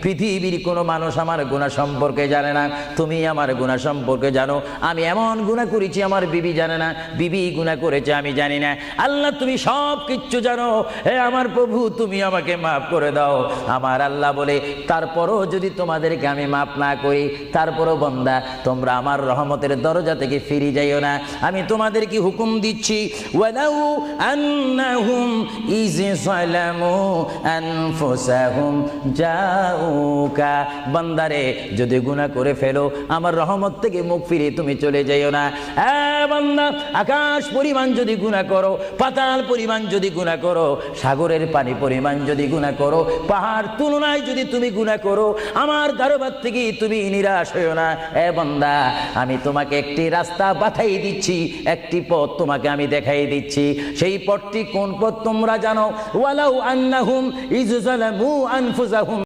পৃথিবীর কোনো মানুষ আমার গুনাহ সম্পর্কে জানে না, তুমি আমার গুনাহ সম্পর্কে জানো। আমি এমন গুনাহ করেছি আমার বিবি জানে না, বিবি গুনাহ করেছে আমি জানি না। আল্লাহ তুমি সব কিচ্ছু জানো, হে আমার প্রভু তুমি আমাকে মাফ করে দাও। আমার আল্লাহ বলে, তারপরও যদি তোমাদেরকে আমি মাফ না করি, তারপরও বান্দা তোমরা আমার রহমতের দরজা থেকে ফিরে যাইও না। আমি তোমাদেরকে হুকুম দিচ্ছি, ওয়ালাউ আন্নাহুম ইয যালামু আনফুসাহুম জাউকা, বান্দারে যদি গুনাহ করে ফেলো আমার রহমত থেকে মুখ ফিরে তুমি চলে যাইও না। বান্দা, আকাশ পরিমাণ যদি গুনাহ করো, পাতাল পরিমাণ যদি গুনাহ করো, সাগরের পানি পরিমাণ যদি গুনাহ করো, পাহাড় তুলনায় যদি তুমি গুনাহ করো, আমার দরবার থেকে তুমি নিরাশ হইও না। বান্দা, আমি তোমাকে একটি রাস্তা বাতাই দিচ্ছি, একটি পথ তোমাকে আমি দেখাই দিচ্ছি। সেই পথটি কোন পথ তোমরা জানো? ওয়ালাউ আন্নাহুম ইয যালামু আনফুসাহুম